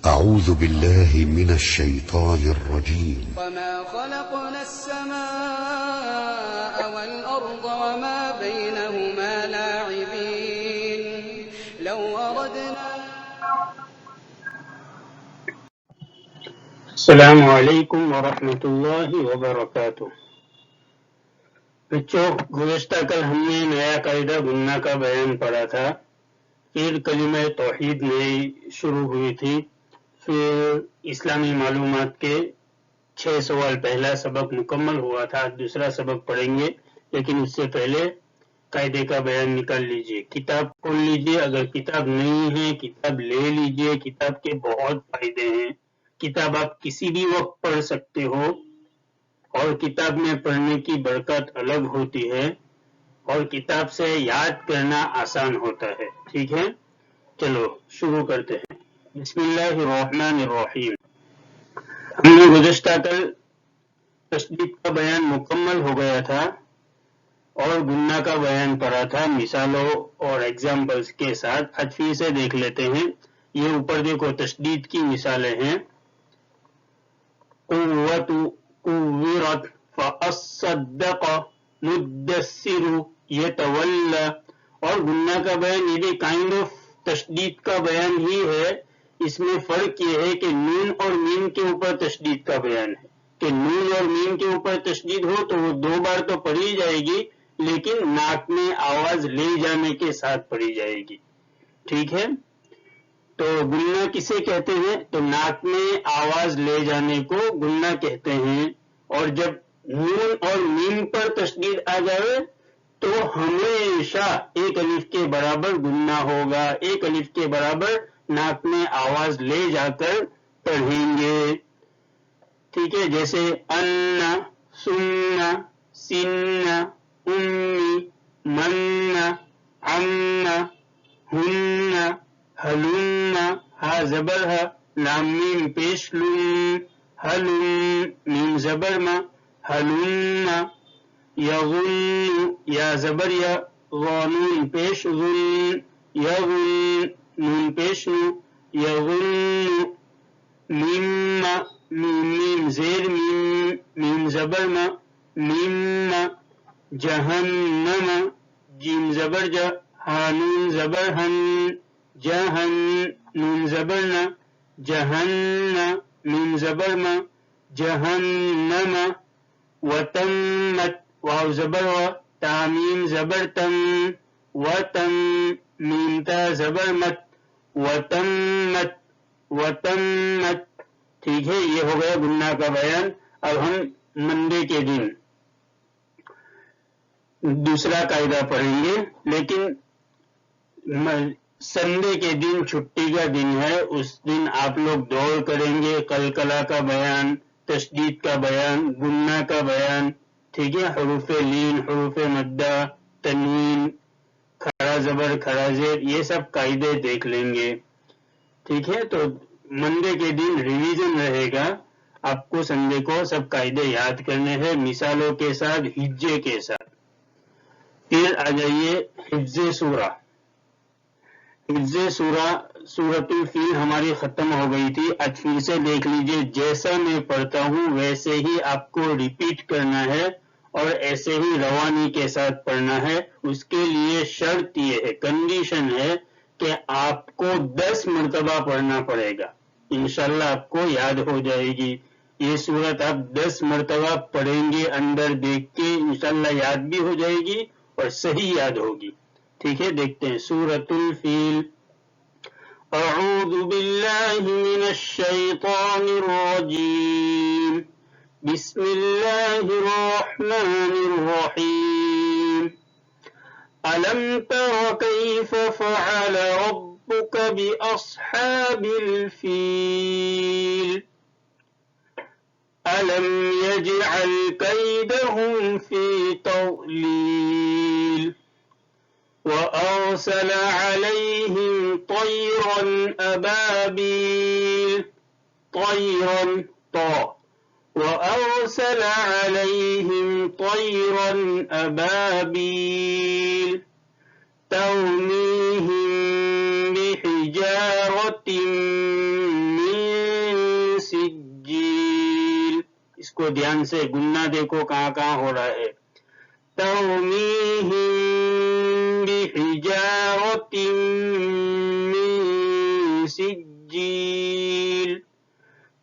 أعوذ بالله من الشيطان الرجيم. وما خلقنا السماء والأرض وما بينهما لاعبين لو أردنا. السلام علیکم ورحمۃ اللہ وبرکاتہ۔ بچوں، گزشتہ کل ہم نے نیا قاعدہ گننا کا بیان پڑھا تھا، پھر کلمہ توحید نئی شروع ہوئی تھی، پھر اسلامی معلومات کے 6 سوال پہلا سبق مکمل ہوا تھا، دوسرا سبق پڑھیں گے، لیکن اس سے پہلے قاعدے کا بیان نکال لیجئے۔ کتاب کھول لیجئے، اگر کتاب نہیں ہے کتاب لے لیجئے، کتاب کے بہت فائدے ہیں، کتاب آپ کسی بھی وقت پڑھ سکتے ہو، اور کتاب میں پڑھنے کی برکت الگ ہوتی ہے، اور کتاب سے یاد کرنا آسان ہوتا ہے، ٹھیک ہے؟ چلو شروع کرتے ہیں۔ بسم اللہ الرحمن الرحیم۔ ہم نے گزشتہ کل تشدید کا بیان مکمل ہو گیا تھا اور گننا کا بیان پڑھا تھا مثالوں اور ایگزامپلز کے ساتھ۔ آج پھر سے دیکھ لیتے ہیں۔ یہ اوپر دیکھو تشدید کی مثالیں ہیں۔ قوت، قورت، فاصدق، مدثر، یتولی، اور گننا کا بیان یہ بھی کائنڈ آف تشدید کا بیان ہی ہے۔ اس میں فرق یہ ہے کہ نون اور میم کے اوپر تشدید کا بیان ہے، کہ نون اور میم کے اوپر تشدید ہو تو وہ 2 بار تو پڑھی جائے گی، لیکن ناک میں آواز لے جانے کے ساتھ پڑھی جائے گی، ٹھیک ہے؟ تو گننا کسے کہتے ہیں؟ تو ناک میں آواز لے جانے کو گننا کہتے ہیں، اور جب نون اور میم پر تشدید آ جائے تو ہمیشہ ایک الف کے برابر گننا ہوگا، ایک الف کے برابر ناک میں آواز لے جا کر پڑھیں گے، ٹھیک ہے؟ جیسے ان، سن، سن، امی، من، عم، ہن، ہلن، ہا زبر ہا، لام میم پیش لم، ہلم، میم زبر ما، ہلن، یغن، یا زبر یا، غانون پیش غن، یغن، نون پیش نو، یغن، میم میم زیر میم، میم زبر ما، میم، جہنم، جیم زبر جا، ہانون زبر ہن، جہن، نون زبر نا، جہن، میم زبر ما، جہنم، وتمت، واو زبر وا، تامیم زبر تم، وتم، میم تا زبر مت، وتمت، وتمت، ٹھیک ہے؟ یہ ہو گیا گننا کا بیان۔ اب ہم منڈے کے دن دوسرا قاعدہ پڑھیں گے، لیکن سنڈے کے دن چھٹی کا دن ہے، اس دن آپ لوگ دوڑ کریں گے، قلقلہ کا بیان، تشدید کا بیان، گننا کا بیان، ٹھیک ہے؟ حروف لین، حروف مدہ، تنوین، کھڑا زبر، کھڑا زیر، یہ سب قاعدے دیکھ لیں گے، ٹھیک ہے؟ تو منڈے کے دن ریویژن رہے گا، آپ کو سنڈے کو سب قاعدے یاد کرنے ہیں مثالوں کے ساتھ، ہجے کے ساتھ۔ پھر آ جائیے حفظ سورہ۔ حفظ سورہ، سورۃ الفیل ہماری ختم ہو گئی تھی، آج پھر سے دیکھ لیجئے، جیسا میں پڑھتا ہوں ویسے ہی آپ کو ریپیٹ کرنا ہے اور ایسے ہی روانی کے ساتھ پڑھنا ہے۔ اس کے لیے شرط یہ ہے، کنڈیشن ہے کہ آپ کو 10 مرتبہ پڑھنا پڑے گا، انشاءاللہ آپ کو یاد ہو جائے گی۔ یہ سورت آپ 10 مرتبہ پڑھیں گے اندر دیکھ کے، انشاءاللہ یاد بھی ہو جائے گی اور صحیح یاد ہوگی، ٹھیک ہے؟ دیکھتے ہیں سورۃ الفیل۔ اعوذ باللہ من الشیطان الرجیم، بسم اللہ الرحمن الرحیم۔ ألم تر كيف فعل ربك بأصحاب الفيل ألم يجعل كيدهم في تضليل وأرسل عليهم طيرا أبابيل، طيرا طا، وأرسل عليهم طيرا أبابيل ترميهم بحجارة من کو دھیان سے گننا دیکھو کہاں کہاں ہو رہا ہے. ترمیہم بحجارۃ من سجیل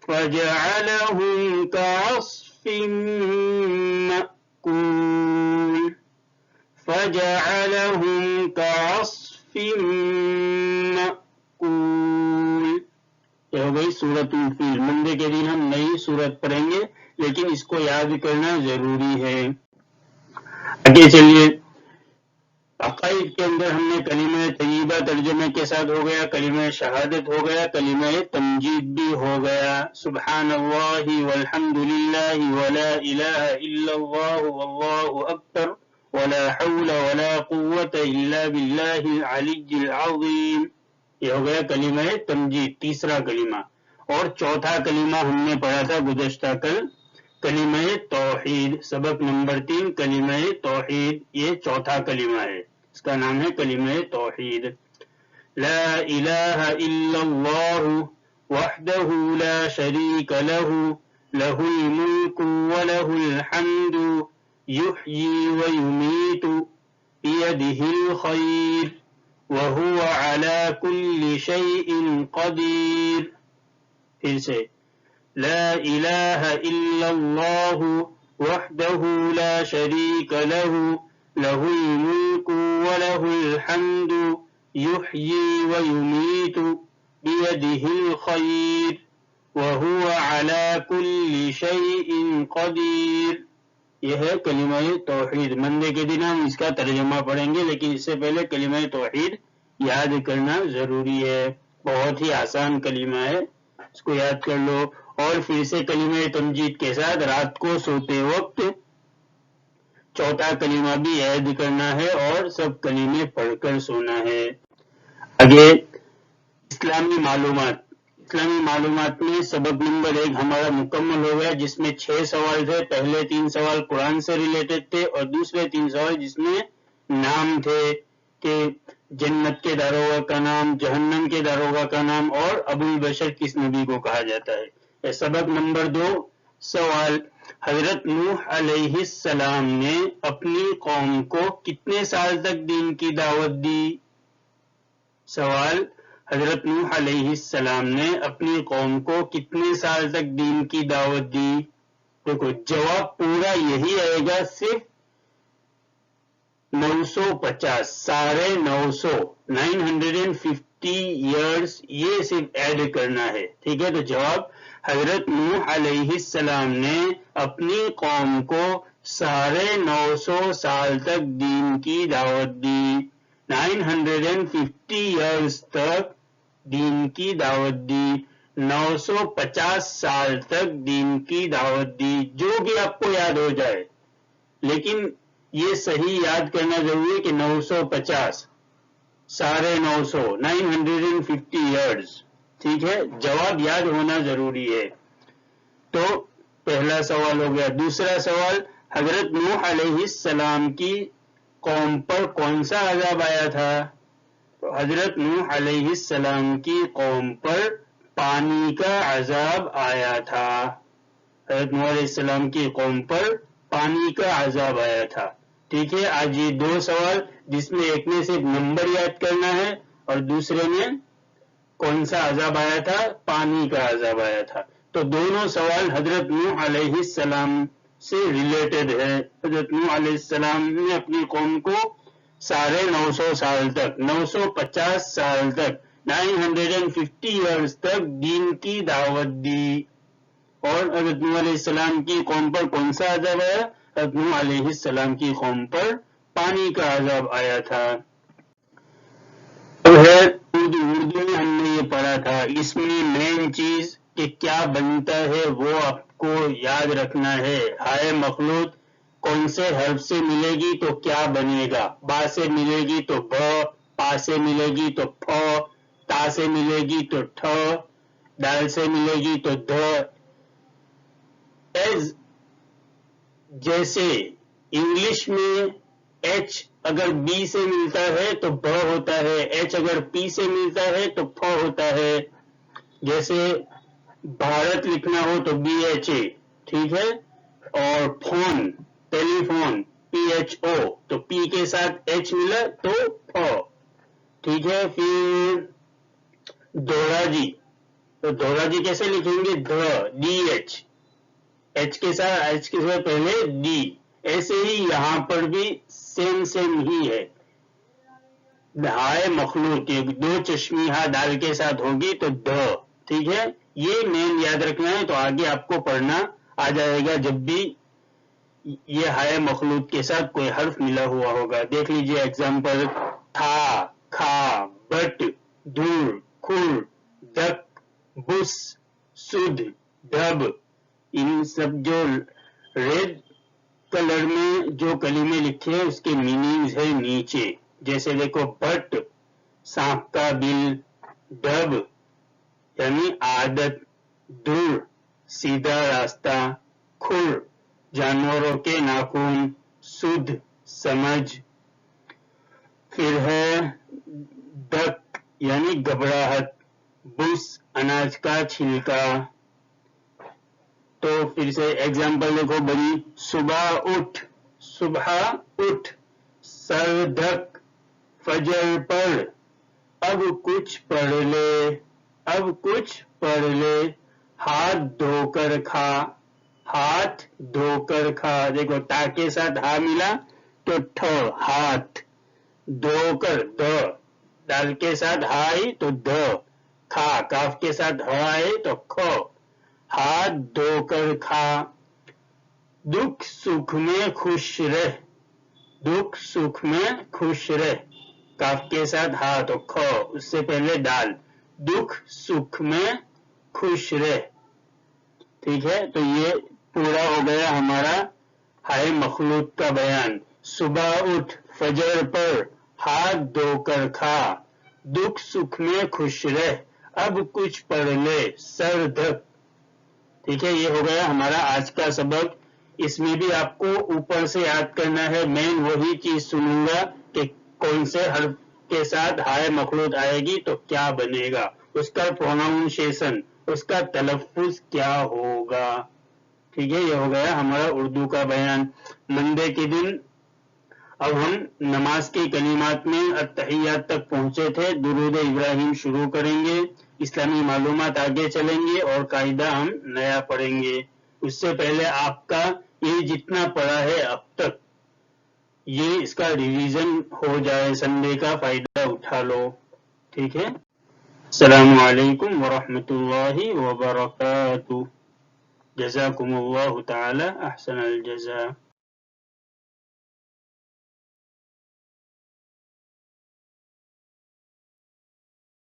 فجعلهم كعصف مأکول فجعلهم كعصف مأکول. یہ ہو گئی سورۃ الفیل. منڈے کے دن ہم نئی سورت پڑھیں گے لیکن اس کو یاد کرنا ضروری ہے. آگے چلیے. عقائد کے اندر ہم نے کلمہ طیبہ ترجمے کے ساتھ ہو گیا, کلمہ شہادت ہو گیا, کلمہ تمجید بھی ہو گیا. سبحان اللہ والحمد للہ ولا الہ الا اللہ واللہ اکبر ولا حول ولا قوة الا باللہ العلی العظیم. یہ ہو گیا کلمہ تمجید, تیسرا کلمہ. اور چوتھا کلمہ ہم نے پڑھا تھا گزشتہ کل, کلمہ توحید. سبق نمبر 3 کلمہ توحید, یہ چوتھا کلمہ ہے, اس کا نام ہے کلمہ توحید. لا الہ الا اللہ وحدہ لا شریک لہ لہ الملک ولہ الحمد یحیی ویمیت بیدہ الخیر وہو علی کل شیء قدیر. پھر سے لا الہ الا اللہ وحدہ لا شریک لہ لہ الملک ولہ الحمد یحیی ویمیت بیدہ الخیر وہو علی کل شیء قدیر. یہ ہے کلمہ توحید. منڈے کے دن ہم اس کا ترجمہ پڑھیں گے لیکن اس سے پہلے کلمہ توحید یاد کرنا ضروری ہے. بہت ہی آسان کلمہ ہے, اس کو یاد کر لو. اور پھر سے کلمہ تمجید کے ساتھ رات کو سوتے وقت چوتھا کلمہ بھی یاد کرنا ہے اور سب کلمے پڑھ کر سونا ہے. آگے اسلامی معلومات. اسلامی معلومات میں سبق نمبر 1 ہمارا مکمل ہو گیا جس میں 6 سوال تھے. پہلے 3 سوال قرآن سے ریلیٹڈ تھے اور دوسرے 3 سوال جس میں نام تھے کہ جنت کے داروغہ کا نام, جہنم کے داروغہ کا نام اور ابو البشر کس نبی کو کہا جاتا ہے. سبق نمبر 2 سوال, حضرت نوح علیہ السلام نے اپنی قوم کو کتنے سال تک دین کی دعوت دی؟ سوال, حضرت نوح علیہ السلام نے اپنی قوم کو کتنے سال تک دین کی دعوت دی؟ دیکھو جواب پورا یہی آئے گا, صرف 950, ساڑھے 950 ایئرس, یہ صرف ایڈ کرنا ہے. ٹھیک ہے, تو جواب حضرت نوح علیہ السلام نے اپنی قوم کو 950 سال تک دین کی دعوت دی. 950 ایئرس تک دین کی دعوت دی, 950 سال تک دین کی دعوت دی. جو بھی آپ کو یاد ہو جائے, لیکن یہ صحیح یاد کرنا ضروری ہے کہ 950, 950, 950 ایئرس. ٹھیک ہے, جواب یاد ہونا ضروری ہے. تو پہلا سوال ہو گیا. دوسرا سوال, حضرت نوح علیہ السلام کی قوم پر کون سا عذاب آیا تھا؟ تو حضرت نوح علیہ السلام کی قوم پر پانی کا عذاب آیا تھا. حضرت نوح علیہ السلام کی قوم پر پانی کا عذاب آیا تھا. ٹھیک ہے, آج یہ 2 سوال جس میں ایک میں صرف نمبر یاد کرنا ہے اور دوسرے میں کون سا عذاب آیا تھا؟ پانی کا عذاب آیا تھا. تو دونوں سوال حضرت نوح علیہ السلام سے ریلیٹڈ ہے. حضرت نوح علیہ السلام نے اپنی قوم کو 950 سال تک, 950 سال تک, 950 ایئرس تک دین کی دعوت دی. اور حضرت نوح علیہ السلام کی قوم پر کون سا عذاب آیا؟ حضرت نوح علیہ السلام کی قوم پر پانی کا عذاب آیا تھا. اردو میں ہم نے یہ پڑھا تھا, اس میں مین چیز کہ کیا بنتا ہے وہ آپ کو یاد رکھنا ہے. ہائے مخلوط کون سے حرف سے ملے گی تو کیا بنے گا؟ با سے ملے گی تو ب, پا سے ملے گی تو ف, تا سے ملے گی تو ٹھ, دال سے ملے گی تو دھ. جیسے انگلش میں ایچ اگر بی سے ملتا ہے تو ب ہوتا ہے, ایچ اگر پی سے ملتا ہے تو ف ہوتا ہے. جیسے بھارت لکھنا ہو تو BHA, ٹھیک ہے, اور فون ٹیلی فون PHO تو پی کے ساتھ H ملا تو پھو. ٹھیک ہے. پھر دورا جی تو دورا جی کیسے لکھیں گے؟ DH H کے ساتھ پہلے D. ایسے ہی یہاں پر بھی سیم ہی ہے. ہائے مخلوط یہ دو چشمی ہا دال کے ساتھ ہوگی تو ٹھیک ہے. یہ مین یاد رکھنا ہے تو آگے آپ کو پڑھنا آ جائے گا جب بھی یہ ہائے مخلوط کے ساتھ کوئی حرف ملا ہوا ہوگا. دیکھ لیجئے ایگزامپل: تھا، کھا، بٹ، دور، کھر، دک، بس، سدھ، ڈھب. ان سب جو ریڈ کلر میں جو کلمے لکھے ہیں اس کے میننگز ہے نیچے. جیسے دیکھو: بٹ سانپ کا بل، ڈب یعنی عادت، دور سیدھا راستہ، کھر جانوروں کے ناخن، سدھ سمجھ. پھر ہے دک یعنی گھبراہٹ، بس اناج کا چھلکا. تو پھر سے ایگزامپل دیکھو بڑی: صبح اٹھ، سر ڈھک، فجر پڑھ، اب کچھ پڑھ لے، ہاتھ دھو کر کھا. دیکھو تا کے ساتھ ہا ملا تو ہاتھ، دھو کر دال کے ساتھ ہا آئی تو کھا، کاف کے ساتھ ہ آئے تو کھو. ہاتھ دھو کر کھا. دکھ سکھ میں خوش رہ، کاف کے ساتھ ہا تو کھو، اس سے پہلے دال. دکھ سکھ میں خوش رہ. ٹھیک ہے. تو یہ پورا ہو گیا ہمارا ہائے مخلوط کا بیان. صبح اٹھ، فجر پڑھ، ہاتھ دھو کر کھا، دکھ سکھ میں خوش رہ، اب کچھ پڑھ لے، سر ڈھک. ٹھیک ہے. یہ ہو گیا ہمارا آج کا سبق. اس میں بھی آپ کو اوپر سے یاد کرنا ہے. میں وہی چیز سنوں گا کہ کون سے حرف کے ساتھ ہائے مخلوط آئے گی تو کیا بنے گا، اس کا پروناؤنسیشن، اس کا تلفظ کیا ہوگا. ٹھیک ہے. یہ ہو گیا ہمارا اردو کا بیان. منڈے کے دن اب ہم نماز کے کلمات میں التحیات تک پہنچے تھے. درود ابراہیم شروع کریں گے، اسلامی معلومات آگے چلیں گے اور قاعدہ ہم نیا پڑھیں گے. اس سے پہلے آپ کا یہ جتنا پڑھا ہے اب تک یہ اس کا ریویژن ہو جائے، سنڈے کا فائدہ اٹھا لو. ٹھیک ہے. السلام علیکم ورحمۃ اللہ وبرکاتہ. جزاکم اللہ تعالی احسن الجزاء.